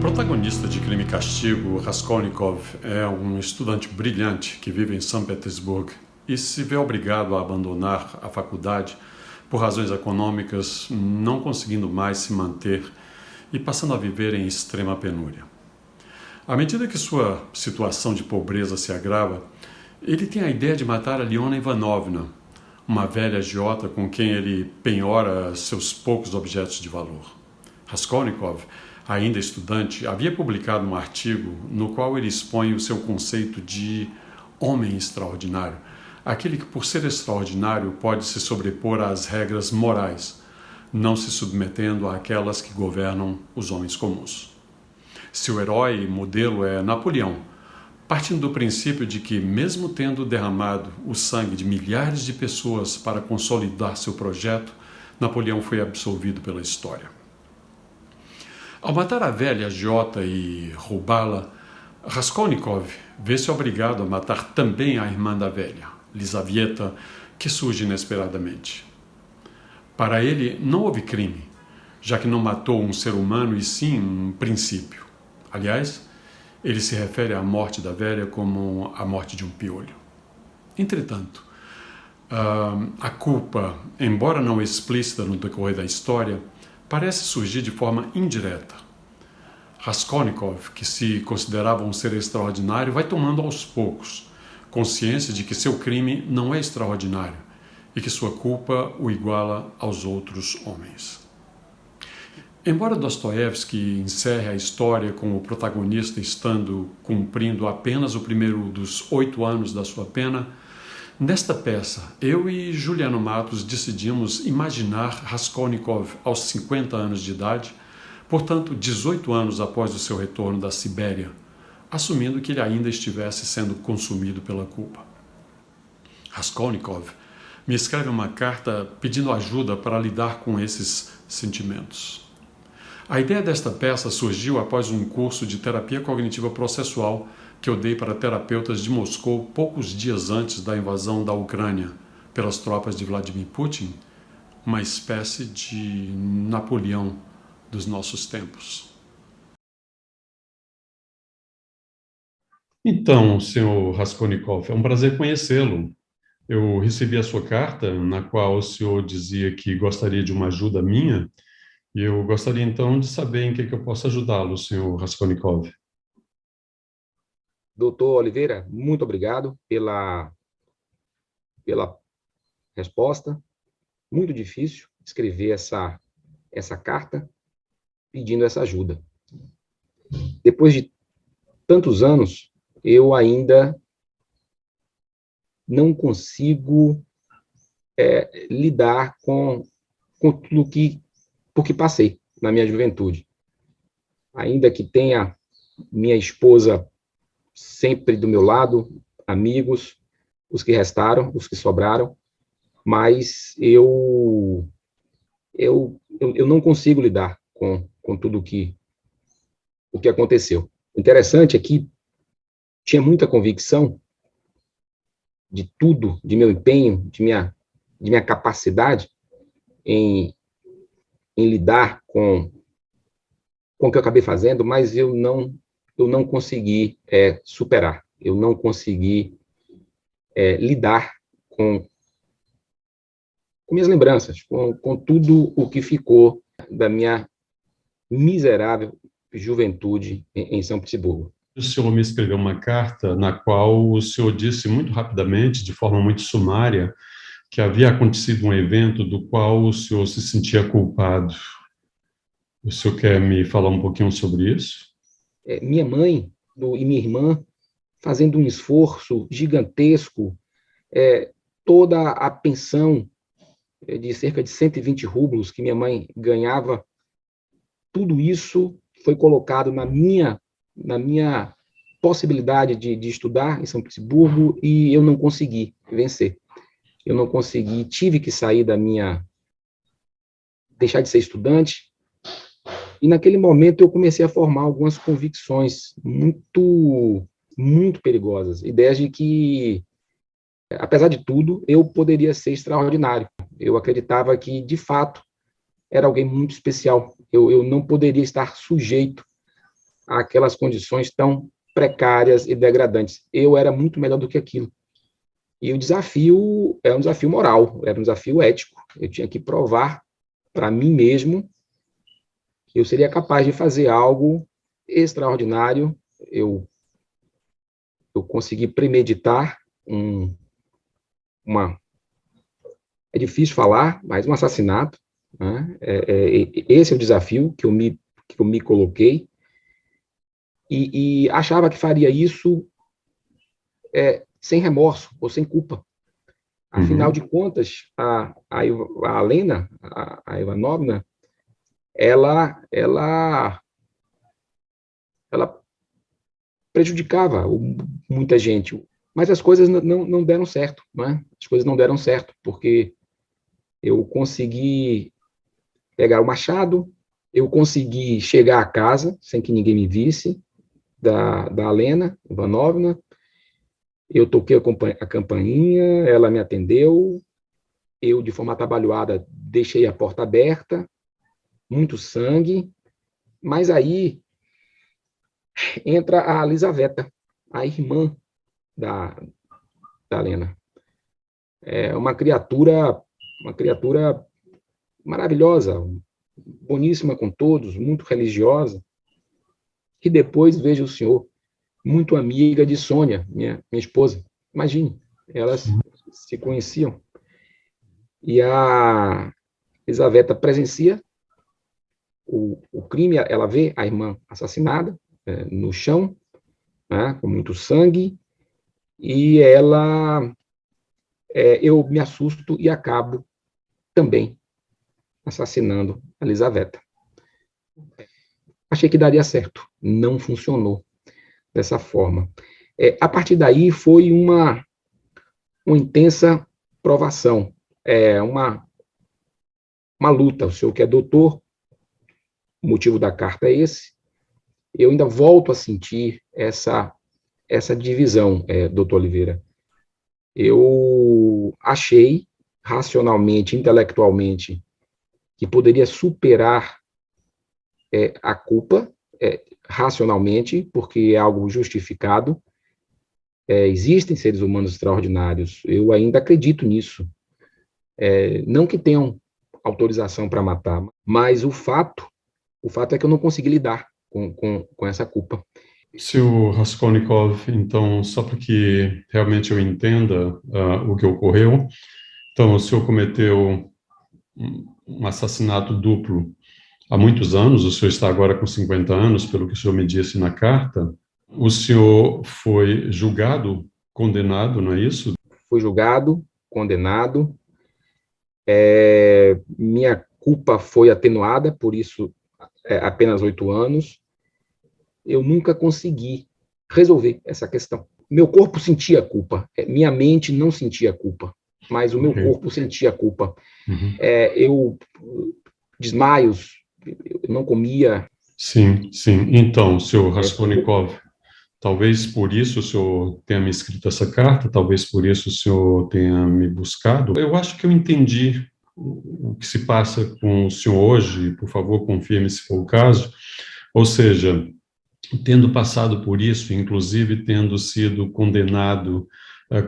protagonista de Crime e Castigo, Raskolnikov, é um estudante brilhante que vive em São Petersburgo e se vê obrigado a abandonar a faculdade por razões econômicas, não conseguindo mais se manter e passando a viver em extrema penúria. À medida que sua situação de pobreza se agrava, ele tem a ideia de matar a Liona Ivanovna, uma velha agiota com quem ele penhora seus poucos objetos de valor. Raskolnikov, ainda estudante, havia publicado um artigo no qual ele expõe o seu conceito de homem extraordinário, aquele que, por ser extraordinário, pode se sobrepor às regras morais, não se submetendo àquelas que governam os homens comuns. Seu herói modelo é Napoleão, partindo do princípio de que, mesmo tendo derramado o sangue de milhares de pessoas para consolidar seu projeto, Napoleão foi absolvido pela história. Ao matar a velha agiota e roubá-la, Raskolnikov vê-se obrigado a matar também a irmã da velha, Lizaveta, que surge inesperadamente. Para ele, não houve crime, já que não matou um ser humano e sim um princípio. Aliás, ele se refere à morte da velha como a morte de um piolho. Entretanto, a culpa, embora não explícita no decorrer da história, parece surgir de forma indireta. Raskolnikov, que se considerava um ser extraordinário, vai tomando aos poucos consciência de que seu crime não é extraordinário e que sua culpa o iguala aos outros homens. Embora Dostoiévski encerre a história com o protagonista estando cumprindo apenas o primeiro dos 8 anos da sua pena, nesta peça, eu e Juliano Matos decidimos imaginar Raskolnikov aos 50 anos de idade, portanto 18 anos após o seu retorno da Sibéria, assumindo que ele ainda estivesse sendo consumido pela culpa. Raskolnikov me escreve uma carta pedindo ajuda para lidar com esses sentimentos. A ideia desta peça surgiu após um curso de terapia cognitiva processual que eu dei para terapeutas de Moscou poucos dias antes da invasão da Ucrânia pelas tropas de Vladimir Putin, uma espécie de Napoleão dos nossos tempos. Então, senhor Raskolnikov, é um prazer conhecê-lo. Eu recebi a sua carta, na qual o senhor dizia que gostaria de uma ajuda minha, e eu gostaria então de saber em que eu posso ajudá-lo, senhor Raskolnikov. Doutor Oliveira, muito obrigado pela resposta. Muito difícil escrever essa carta pedindo essa ajuda. Depois de tantos anos, eu ainda não consigo lidar com tudo por que passei na minha juventude. Ainda que tenha minha esposa sempre do meu lado, amigos, os que restaram, os que sobraram, mas eu não consigo lidar com tudo o que aconteceu. O interessante é que tinha muita convicção de tudo, de meu empenho, de minha capacidade em lidar com o que eu acabei fazendo, mas eu não consegui superar, eu não consegui lidar com minhas lembranças, com tudo o que ficou da minha miserável juventude em São Petersburgo. O senhor me escreveu uma carta na qual o senhor disse muito rapidamente, de forma muito sumária, que havia acontecido um evento do qual o senhor se sentia culpado. O senhor quer me falar um pouquinho sobre isso? Minha mãe e minha irmã fazendo um esforço gigantesco, toda a pensão de cerca de 120 rublos que minha mãe ganhava, tudo isso foi colocado na minha possibilidade de estudar em São Petersburgo e eu não consegui vencer. Eu não consegui, tive que sair deixar de ser estudante, e naquele momento eu comecei a formar algumas convicções muito, muito perigosas, ideias de que, apesar de tudo, eu poderia ser extraordinário. Eu acreditava que, de fato, era alguém muito especial. Eu não poderia estar sujeito àquelas condições tão precárias e degradantes. Eu era muito melhor do que aquilo. E o desafio é um desafio moral, era um desafio ético. Eu tinha que provar para mim mesmo que eu seria capaz de fazer algo extraordinário. Eu consegui premeditar uma... É difícil falar, mas um assassinato. Né? Esse é o desafio que eu me coloquei. E achava que faria isso sem remorso ou sem culpa. Afinal de contas, a Lena, a Ivanovna, ela prejudicava muita gente, mas as coisas não deram certo, né? As coisas não deram certo, porque eu consegui pegar o machado, eu consegui chegar à casa sem que ninguém me visse, da Lena Ivanovna, eu toquei a campainha, ela me atendeu, eu, de forma atabalhoada, deixei a porta aberta, muito sangue, mas aí entra a Lisaveta, a irmã da Lena. É uma criatura maravilhosa, boníssima com todos, muito religiosa, que depois, veja o senhor, muito amiga de Sônia, minha esposa. Imagine, elas se conheciam. E a Lisaveta presencia o crime, ela vê a irmã assassinada no chão, né, com muito sangue, e eu me assusto e acabo também assassinando a Lisaveta. Achei que daria certo, não funcionou dessa forma. A partir daí foi uma intensa provação, uma luta. O senhor que é doutor, o motivo da carta é esse. Eu ainda volto a sentir essa divisão, doutor Oliveira. Eu achei, racionalmente, intelectualmente, que poderia superar a culpa, racionalmente, porque é algo justificado. Existem seres humanos extraordinários, eu ainda acredito nisso. Não que tenham autorização para matar, mas o fato é que eu não consegui lidar com essa culpa. Senhor Raskolnikov, então, só para que realmente eu entenda o que ocorreu, então, o senhor cometeu um assassinato duplo há muitos anos, o senhor está agora com 50 anos, pelo que o senhor me disse na carta. O senhor foi julgado, condenado, não é isso? Fui julgado, condenado. Minha culpa foi atenuada, por isso apenas 8 anos. Eu nunca consegui resolver essa questão. Meu corpo sentia a culpa, minha mente não sentia a culpa, mas o meu corpo sentia a culpa. Eu desmaios, eu não comia. Sim. Então, senhor Raskolnikov, talvez por isso o senhor tenha me escrito essa carta, talvez por isso o senhor tenha me buscado. Eu acho que eu entendi o que se passa com o senhor hoje, por favor, confirme se for o caso. Ou seja, tendo passado por isso, inclusive tendo sido condenado,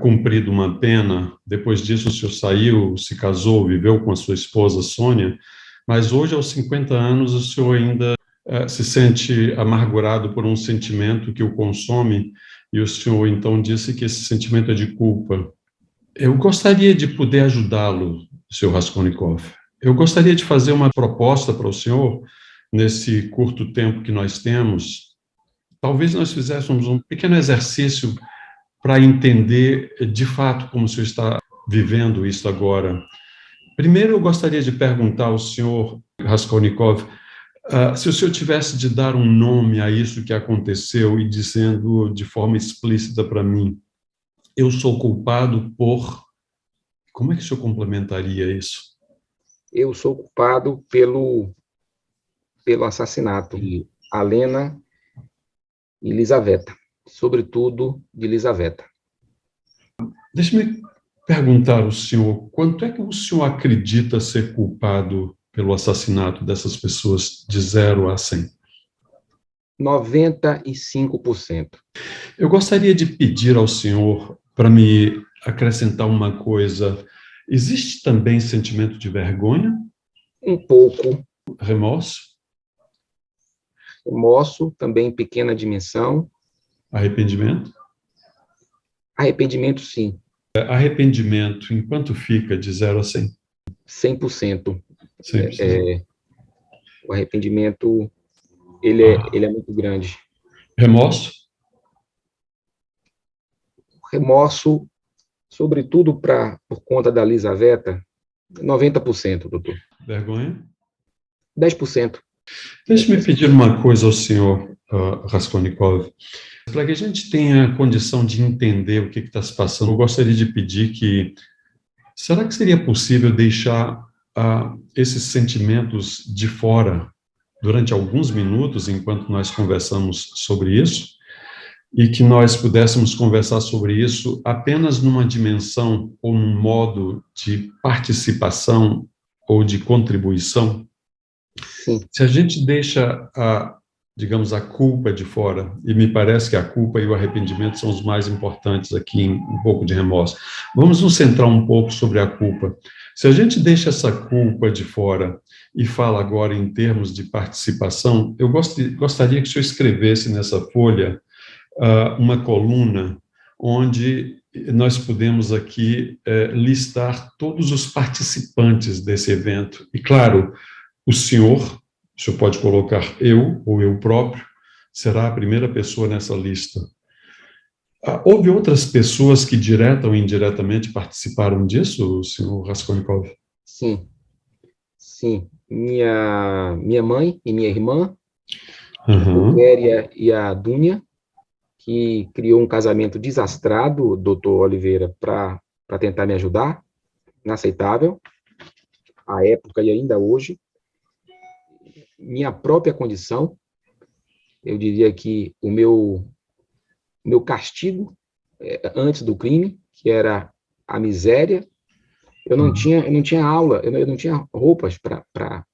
cumprido uma pena, depois disso o senhor saiu, se casou, viveu com a sua esposa Sônia, mas hoje, aos 50 anos, o senhor ainda se sente amargurado por um sentimento que o consome, e o senhor então disse que esse sentimento é de culpa. Eu gostaria de poder ajudá-lo, senhor Raskolnikov. Eu gostaria de fazer uma proposta para o senhor, nesse curto tempo que nós temos. Talvez nós fizéssemos um pequeno exercício para entender de fato como o senhor está vivendo isso agora. Primeiro, eu gostaria de perguntar ao senhor Raskolnikov, se o senhor tivesse de dar um nome a isso que aconteceu e dizendo de forma explícita para mim, eu sou culpado por... Como é que o senhor complementaria isso? Eu sou culpado pelo assassinato de Alena e Lisaveta, sobretudo de Lisaveta. Deixe-me perguntar ao senhor, quanto é que o senhor acredita ser culpado pelo assassinato dessas pessoas de 0 a 100? 95%. Eu gostaria de pedir ao senhor para me acrescentar uma coisa. Existe também sentimento de vergonha, Um pouco. remorso, Remorso, também em pequena dimensão. arrependimento? Arrependimento, sim, Arrependimento, enquanto fica de 0 a 100? 100%. 100%. O arrependimento, ele é muito grande. Remorso? Remorso, sobretudo por conta da Lisaveta, 90%, doutor. Vergonha? 10%. Deixe-me pedir uma coisa ao senhor, Raskolnikov. Para que a gente tenha condição de entender o que está se passando, eu gostaria de pedir que, será que seria possível deixar esses sentimentos de fora durante alguns minutos, enquanto nós conversamos sobre isso, e que nós pudéssemos conversar sobre isso apenas numa dimensão ou num modo de participação ou de contribuição? Sim. Se a gente deixa digamos, a culpa de fora, e me parece que a culpa e o arrependimento são os mais importantes aqui, em um pouco de remorso. Vamos nos centrar um pouco sobre a culpa. Se a gente deixa essa culpa de fora e fala agora em termos de participação, eu gostaria que o senhor escrevesse nessa folha uma coluna onde nós podemos aqui listar todos os participantes desse evento. E, claro, o senhor pode colocar eu ou eu próprio, será a primeira pessoa nessa lista. Houve outras pessoas que direta ou indiretamente participaram disso, senhor Raskolnikov? Sim. Sim. Minha mãe e minha irmã, a Pulquéria e a Dúnia, que criou um casamento desastrado, doutor Oliveira, para tentar me ajudar, inaceitável, à época e ainda hoje. Minha própria condição, eu diria que o meu castigo antes do crime, que era a miséria, eu não tinha aula, eu não tinha roupas para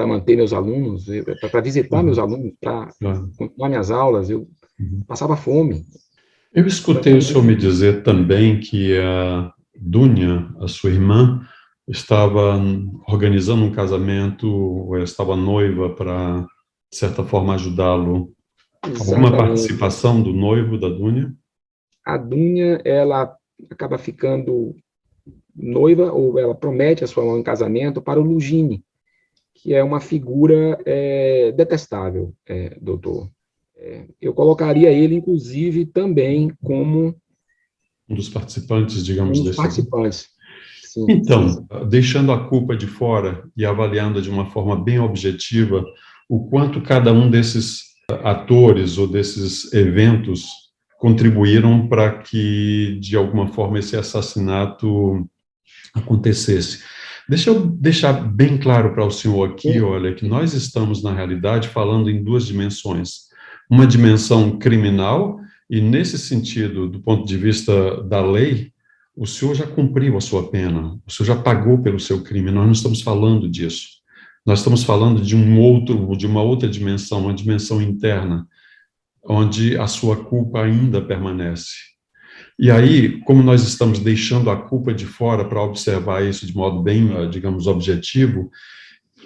manter meus alunos, para visitar meus alunos, para continuar minhas aulas, eu passava fome. Eu escutei o senhor me dizer também que a Dúnia, a sua irmã, estava organizando um casamento, ou ela estava noiva para, de certa forma, ajudá-lo. Alguma participação do noivo, da Dúnia? A Dúnia, ela acaba ficando noiva, ou ela promete a sua mão em casamento para o Lugini, que é uma figura detestável, doutor. Eu colocaria ele, inclusive, também como um dos participantes, digamos, um dos participantes. Sim, então, deixando a culpa de fora e avaliando de uma forma bem objetiva o quanto cada um desses atores ou desses eventos contribuíram para que, de alguma forma, esse assassinato acontecesse. Deixa eu deixar bem claro para o senhor aqui, olha, que nós estamos, na realidade, falando em duas dimensões. Uma dimensão criminal, e nesse sentido, do ponto de vista da lei, o senhor já cumpriu a sua pena, o senhor já pagou pelo seu crime, nós não estamos falando disso. Nós estamos falando de uma outra dimensão, uma dimensão interna, onde a sua culpa ainda permanece. E aí, como nós estamos deixando a culpa de fora para observar isso de modo bem, digamos, objetivo,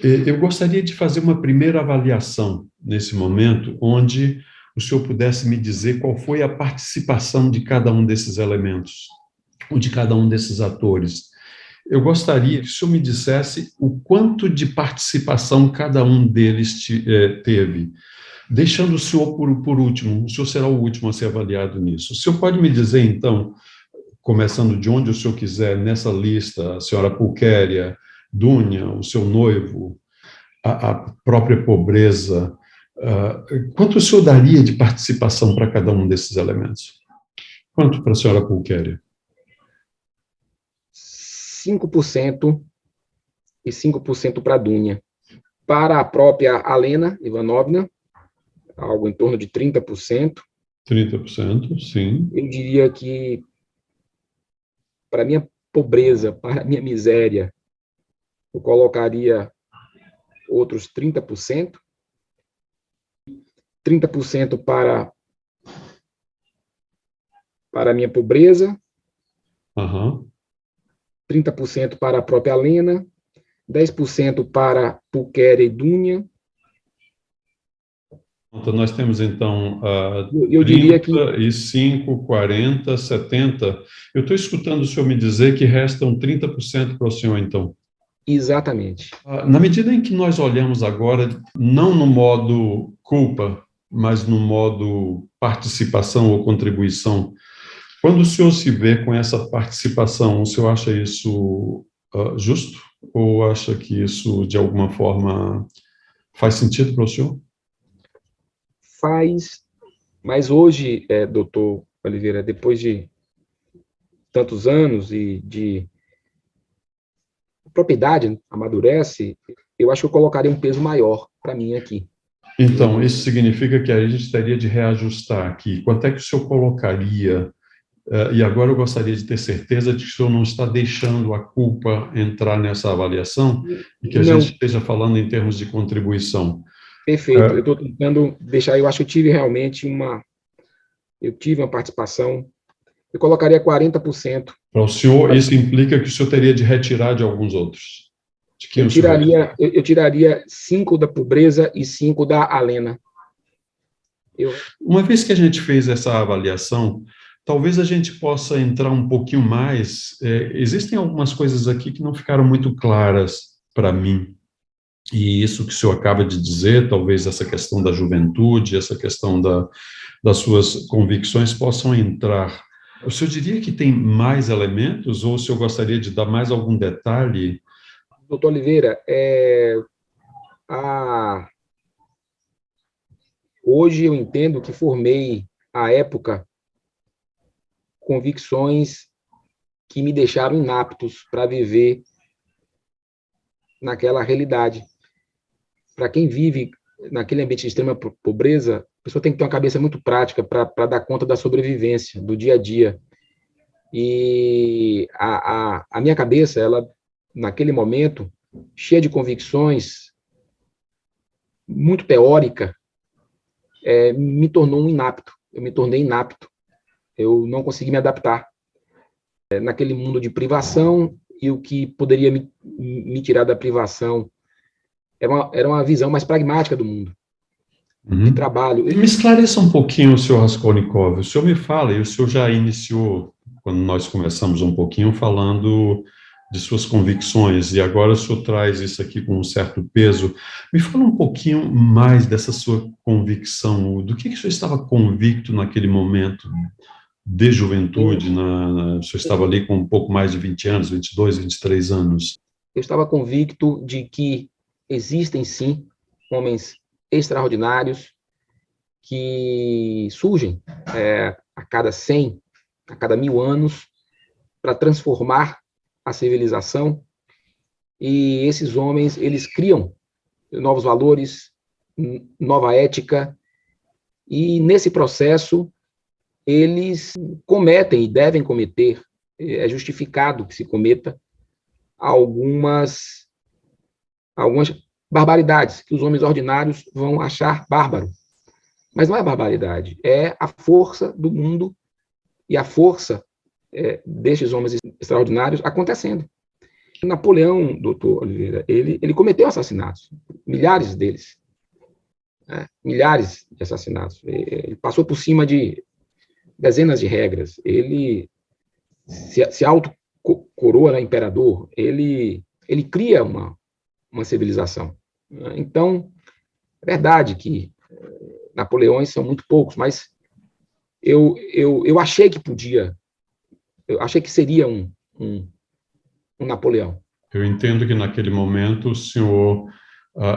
eu gostaria de fazer uma primeira avaliação nesse momento, onde o senhor pudesse me dizer qual foi a participação de cada um desses elementos, ou de cada um desses atores. Eu gostaria que o senhor me dissesse o quanto de participação cada um deles teve. Deixando o senhor por último, o senhor será o último a ser avaliado nisso. O senhor pode me dizer, então, começando de onde o senhor quiser, nessa lista, a senhora Pulquéria, Dúnia, o seu noivo, a própria pobreza, quanto o senhor daria de participação para cada um desses elementos? Quanto para a senhora Pulquéria? 5% e 5% para a Dúnia. Para a própria Alena Ivanovna, algo em torno de 30%. 30%, sim. Eu diria que, para a minha pobreza, para a minha miséria, eu colocaria outros 30%. 30% para a minha pobreza, Aham. 30% para a própria Lena, 10% para Pulquéria e Dunha. Então, nós temos, então, Eu diria que 35, 40, 70. Eu estou escutando o senhor me dizer que restam 30% para o senhor, então. exatamente. Na medida em que nós olhamos agora, não no modo culpa, mas no modo participação ou contribuição, quando o senhor se vê com essa participação, o senhor acha isso justo? Ou acha que isso, de alguma forma, faz sentido para o senhor? Faz, mas hoje, doutor Oliveira, depois de tantos anos e de propriedade amadurece, eu acho que eu colocaria um peso maior para mim aqui. Então, isso significa que a gente teria de reajustar aqui. Quanto é que o senhor colocaria? E agora eu gostaria de ter certeza de que o senhor não está deixando a culpa entrar nessa avaliação e que a Não, gente esteja falando em termos de contribuição. perfeito. Eu estou tentando deixar, eu acho que eu tive realmente eu tive uma participação, eu colocaria 40%. Para o senhor, isso implica que o senhor teria de retirar de alguns outros. De quem Eu o senhor tiraria, eu tiraria 5 da pobreza e 5 da Alena. Uma vez que a gente fez essa avaliação, talvez a gente possa entrar um pouquinho mais. Existem algumas coisas aqui que não ficaram muito claras para mim. E isso que o senhor acaba de dizer, talvez essa questão da juventude, essa questão das suas convicções possam entrar. O senhor diria que tem mais elementos, ou o senhor gostaria de dar mais algum detalhe? Doutor Oliveira, hoje eu entendo que formei, à época, convicções que me deixaram inaptos para viver naquela realidade. Para quem vive naquele ambiente de extrema pobreza, a pessoa tem que ter uma cabeça muito prática para dar conta da sobrevivência, do dia a dia. E a minha cabeça, ela, naquele momento, cheia de convicções, muito teórica, me tornou um inapto. Eu me tornei inapto. Eu não consegui me adaptar naquele mundo de privação, e o que poderia me tirar da privação era uma visão mais pragmática do mundo, de trabalho. Me esclareça um pouquinho, senhor Raskolnikov. O senhor me fala, e o senhor já iniciou, quando nós começamos um pouquinho, falando de suas convicções, e agora o senhor traz isso aqui com um certo peso. Me fala um pouquinho mais dessa sua convicção, do que o senhor estava convicto naquele momento de juventude, o senhor estava ali com um pouco mais de 20 anos, 22, 23 anos. Eu estava convicto de que existem, sim, homens extraordinários que surgem a cada 100, a cada 1000 anos para transformar a civilização, e esses homens, eles criam novos valores, nova ética, e nesse processo eles cometem e devem cometer, é justificado que se cometa algumas barbaridades que os homens ordinários vão achar bárbaro. Mas não é barbaridade, é a força do mundo e a força destes homens extraordinários acontecendo. Napoleão, doutor Oliveira, ele cometeu assassinatos, milhares deles, milhares de assassinatos. Ele passou por cima de dezenas de regras. Ele se autocoroa imperador. Ele cria uma civilização. Então, é verdade que Napoleões são muito poucos, mas eu achei que podia, eu achei que seria um Napoleão. Eu entendo que naquele momento o senhor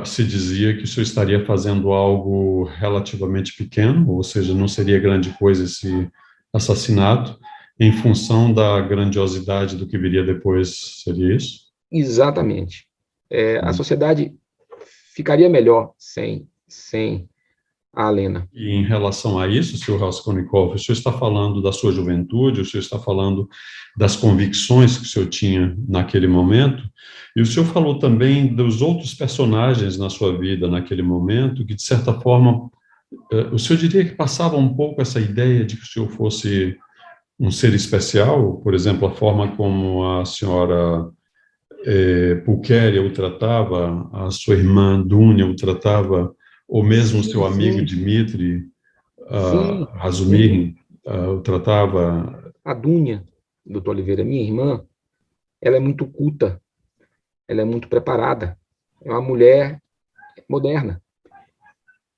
se dizia que o senhor estaria fazendo algo relativamente pequeno, ou seja, não seria grande coisa esse assassinato, em função da grandiosidade do que viria depois, seria isso? Exatamente. A sociedade ficaria melhor sem a Alena. E em relação a isso, senhor Raskolnikov, o senhor está falando da sua juventude, o senhor está falando das convicções que o senhor tinha naquele momento, e o senhor falou também dos outros personagens na sua vida naquele momento, que de certa forma O senhor diria que passava um pouco essa ideia de que o senhor fosse um ser especial? Por exemplo, a forma como a senhora Pulquéria o tratava, a sua irmã Dúnia o tratava, ou mesmo o seu Sim, amigo sim, Dmitri sim, sim. Razumir o tratava. A Dúnia, doutor Oliveira, minha irmã, ela é muito culta, ela é muito preparada, é uma mulher moderna.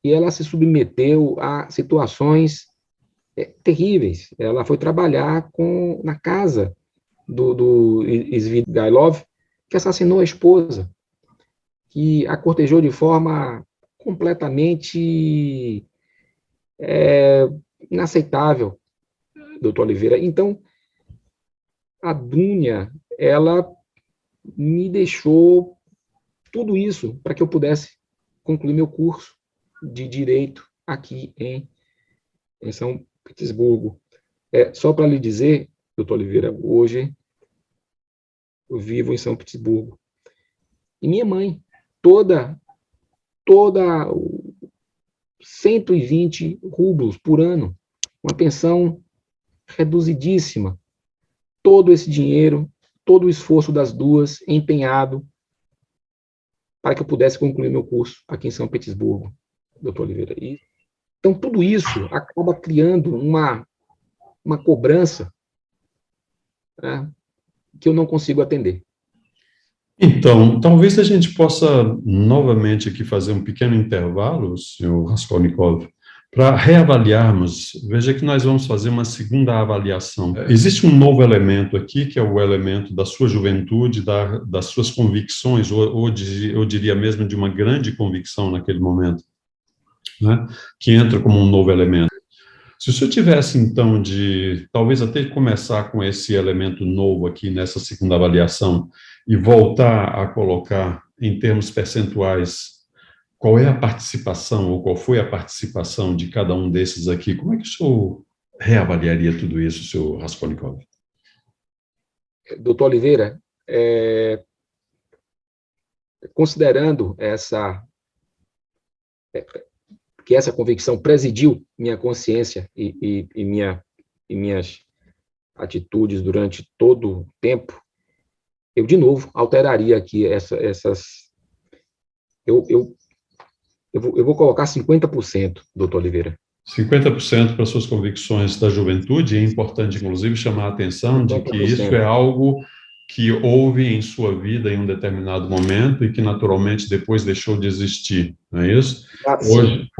E ela se submeteu a situações terríveis. Ela foi trabalhar na casa do Svidgailov, que assassinou a esposa, que a cortejou de forma completamente inaceitável, doutor Oliveira. Então, a Dúnia, ela me deixou tudo isso para que eu pudesse concluir meu curso de Direito aqui em São Petersburgo. Só para lhe dizer, doutor Oliveira, hoje eu vivo em São Petersburgo. E minha mãe, toda 120 rublos por ano, uma pensão reduzidíssima. Todo esse dinheiro, todo o esforço das duas empenhado para que eu pudesse concluir meu curso aqui em São Petersburgo, doutor Oliveira. Então, tudo isso acaba criando uma cobrança, né, que eu não consigo atender. Então, talvez a gente possa novamente aqui fazer um pequeno intervalo, senhor Raskolnikov, para reavaliarmos. Veja que nós vamos fazer uma segunda avaliação. Existe um novo elemento aqui, que é o elemento da sua juventude, das suas convicções, ou eu diria mesmo de uma grande convicção naquele momento, né, que entra como um novo elemento. Se o senhor tivesse, então, de talvez até começar com esse elemento novo aqui nessa segunda avaliação e voltar a colocar em termos percentuais qual é a participação ou qual foi a participação de cada um desses aqui, como é que o senhor reavaliaria tudo isso, senhor Raskolnikov? Doutor Oliveira, considerando que essa convicção presidiu minha consciência e minhas atitudes durante todo o tempo, eu, de novo, alteraria aqui essas. Eu vou colocar 50%, doutor Oliveira. 50% para suas convicções da juventude, é importante, inclusive, chamar a atenção de que isso é 50%. algo que houve em sua vida em um determinado momento e que, naturalmente, depois deixou de existir, não é isso?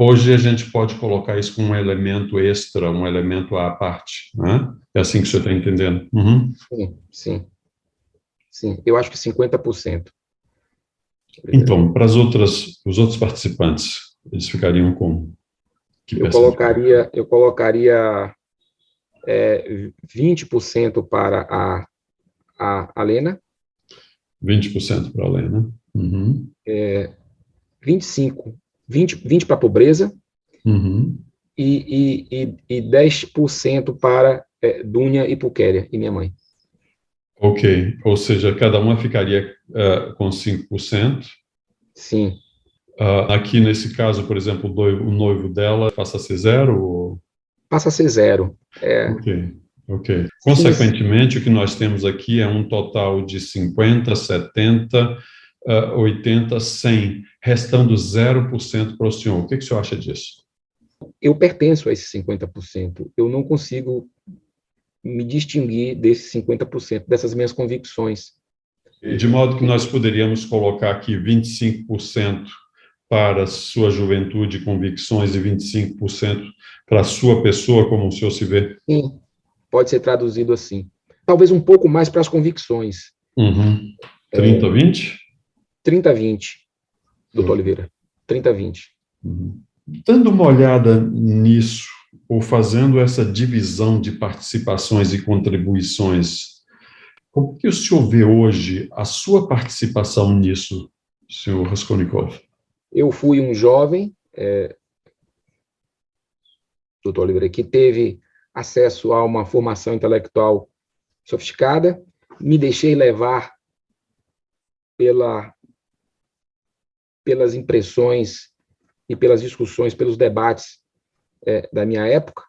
Hoje a gente pode colocar isso como um elemento extra, um elemento à parte, né? É assim que você está entendendo? Uhum. Sim. Eu acho que 50%. Então, para os outros participantes, eles ficariam com que percentual? Eu colocaria 20% para a Lena. 20% para a Lena. Uhum. 20 para a pobreza. Uhum. E 10% para Dúnia e Pulquéria, e minha mãe. Ok, ou seja, cada uma ficaria com 5%. Sim. Aqui, nesse caso, por exemplo, o noivo dela passa a ser zero? Ou... Passa a ser zero. Ok. Consequentemente, o que nós temos aqui é um total de 50, 70, 80, 100, restando 0% para o senhor. O que o senhor acha disso? Eu pertenço a esses 50%. Eu não consigo me distinguir desses 50%, dessas minhas convicções. De modo que nós poderíamos colocar aqui 25% para a sua juventude e convicções e 25% para a sua pessoa, como o senhor se vê? Sim, pode ser traduzido assim. Talvez um pouco mais para as convicções. 30, 20? 30-20, doutor Oliveira. 30-20. Dando uma olhada nisso, ou fazendo essa divisão de participações e contribuições, como que o senhor vê hoje a sua participação nisso, senhor Raskolnikov? Eu fui um jovem, doutor Oliveira, que teve acesso a uma formação intelectual sofisticada, me deixei levar pelas impressões e pelas discussões, pelos debates da minha época,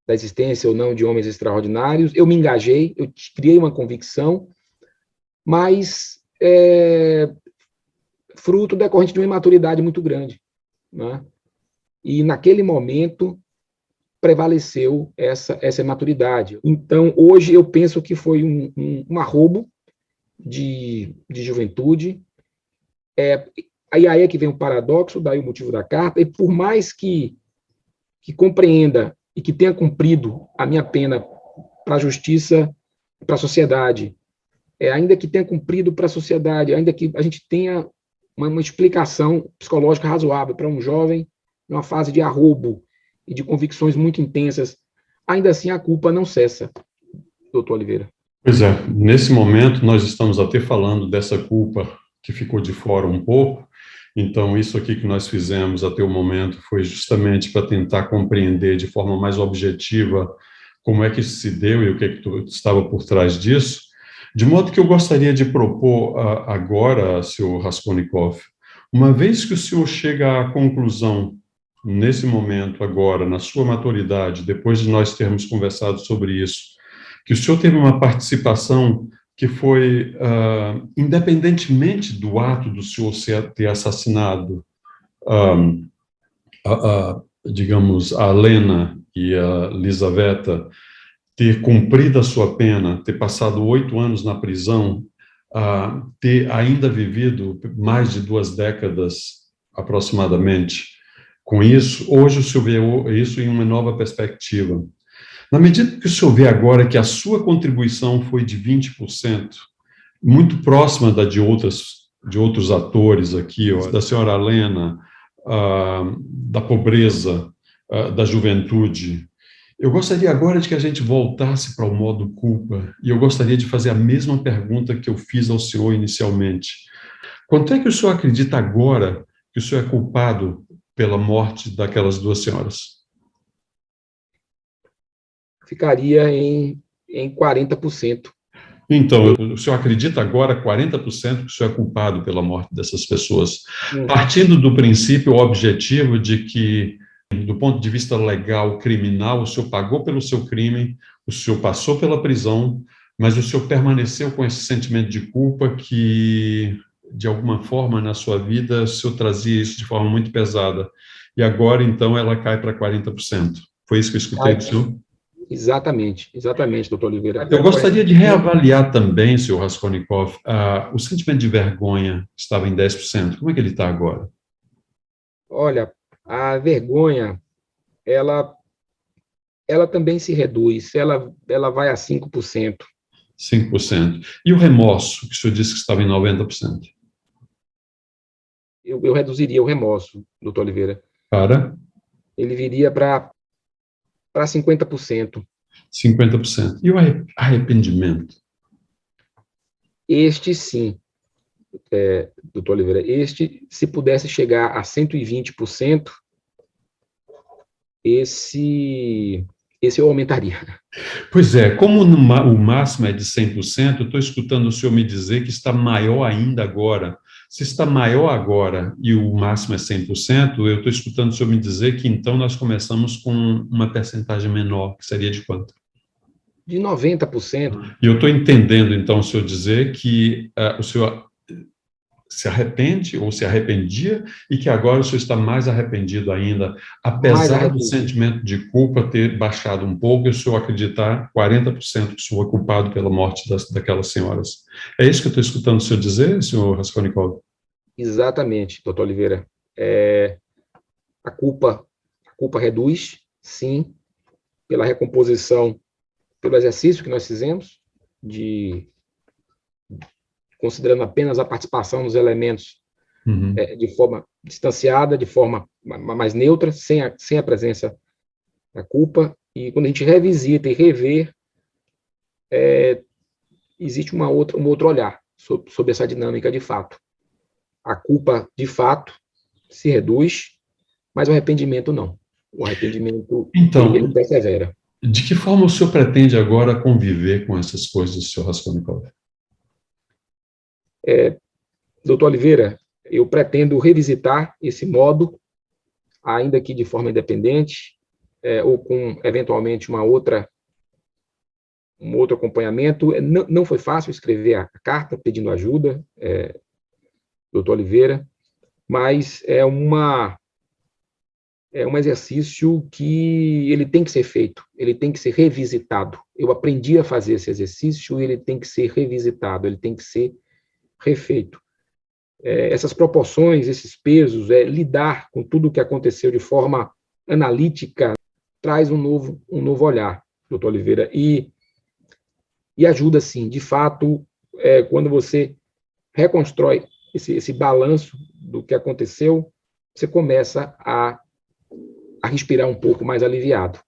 da existência ou não de homens extraordinários. Eu me engajei, eu criei uma convicção, mas fruto decorrente de uma imaturidade muito grande, né? E naquele momento prevaleceu essa imaturidade. Então, hoje eu penso que foi um arrobo de juventude. Aí é que vem o paradoxo, daí o motivo da carta, e por mais que compreenda e que tenha cumprido a minha pena para a justiça, para a sociedade, ainda que tenha cumprido para a sociedade, ainda que a gente tenha uma explicação psicológica razoável para um jovem numa fase de arrobo e de convicções muito intensas, ainda assim a culpa não cessa, doutor Oliveira. Pois é, nesse momento nós estamos até falando dessa culpa que ficou de fora um pouco. Então, isso aqui que nós fizemos até o momento foi justamente para tentar compreender de forma mais objetiva como é que isso se deu e o que estava por trás disso. De modo que eu gostaria de propor agora, senhor Raskolnikov, uma vez que o senhor chega à conclusão, nesse momento agora, na sua maturidade, depois de nós termos conversado sobre isso, que o senhor teve uma participação que foi, independentemente do ato do senhor ter assassinado, digamos, a Lena e a Lisaveta, ter cumprido a sua pena, ter passado 8 anos na prisão, ter ainda vivido mais de 2 décadas, aproximadamente, com isso, hoje o senhor vê isso em uma nova perspectiva. Na medida que o senhor vê agora que a sua contribuição foi de 20%, muito próxima da de outros atores aqui, da senhora Lena, da pobreza, da juventude, eu gostaria agora de que a gente voltasse para o modo culpa, e eu gostaria de fazer a mesma pergunta que eu fiz ao senhor inicialmente. Quanto é que o senhor acredita agora que o senhor é culpado pela morte daquelas 2 senhoras? Ficaria em 40%. Então, o senhor acredita agora 40% que o senhor é culpado pela morte dessas pessoas, partindo do princípio objetivo de que, do ponto de vista legal, criminal, o senhor pagou pelo seu crime, o senhor passou pela prisão, mas o senhor permaneceu com esse sentimento de culpa que, de alguma forma, na sua vida, o senhor trazia isso de forma muito pesada. E agora, então, ela cai para 40%. Foi isso que eu escutei do senhor? Exatamente, doutor Oliveira. Eu gostaria de reavaliar também, senhor Raskolnikov, o sentimento de vergonha estava em 10%. Como é que ele está agora? Olha, a vergonha, ela também se reduz, ela vai a 5%. 5%. E o remorso, que o senhor disse que estava em 90%? Eu reduziria o remorso, doutor Oliveira. Para? Ele viria para 50%. 50%. E o arrependimento? Este, sim, doutor Oliveira, se pudesse chegar a 120%, esse eu aumentaria. Pois é, como o máximo é de 100%, eu estou escutando o senhor me dizer que está maior ainda agora. Se está maior agora e o máximo é 100%, eu estou escutando o senhor me dizer que então nós começamos com uma percentagem menor, que seria de quanto? De 90%. E eu estou entendendo, então, o senhor dizer que o senhor se arrepende ou se arrependia e que agora o senhor está mais arrependido ainda, apesar do sentimento de culpa ter baixado um pouco e o senhor acreditar 40% que o senhor é culpado pela morte daquelas senhoras. É isso que eu estou escutando o senhor dizer, senhor Raskolnikov? Exatamente, doutor Oliveira. A culpa reduz, sim, pela recomposição, pelo exercício que nós fizemos, considerando apenas a participação dos elementos de forma distanciada, de forma mais neutra, sem a presença da culpa. E quando a gente revisita e revê, existe um outro olhar sobre essa dinâmica de fato. A culpa, de fato, se reduz, mas o arrependimento não. O arrependimento, então, ele persevera. De que forma o senhor pretende agora conviver com essas coisas, senhor Raskolnikov? Doutor Oliveira, eu pretendo revisitar esse modo ainda que de forma independente, ou com, eventualmente, um outro acompanhamento. Não foi fácil escrever a carta pedindo ajuda, doutor Oliveira, mas é um exercício que ele tem que ser feito, ele tem que ser revisitado. Eu aprendi a fazer esse exercício e ele tem que ser revisitado, ele tem que ser refeito. Essas proporções, esses pesos, lidar com tudo o que aconteceu de forma analítica, traz um novo olhar, doutor Oliveira, e ajuda, sim, de fato, quando você reconstrói esse balanço do que aconteceu, você começa a respirar um pouco mais aliviado,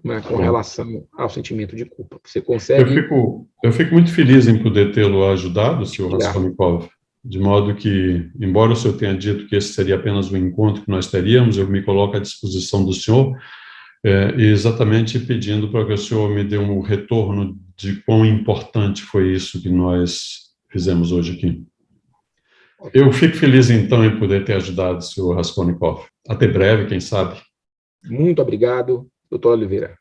né, com relação ao sentimento de culpa. Você consegue... Eu fico muito feliz em poder tê-lo ajudado, senhor Obrigado. Raskolnikov, de modo que, embora o senhor tenha dito que esse seria apenas um encontro que nós teríamos, eu me coloco à disposição do senhor, exatamente pedindo para que o senhor me dê um retorno de quão importante foi isso que nós fizemos hoje aqui. Eu fico feliz, então, em poder ter ajudado o senhor Raskolnikov. Até breve, quem sabe. Muito obrigado, doutor Oliveira.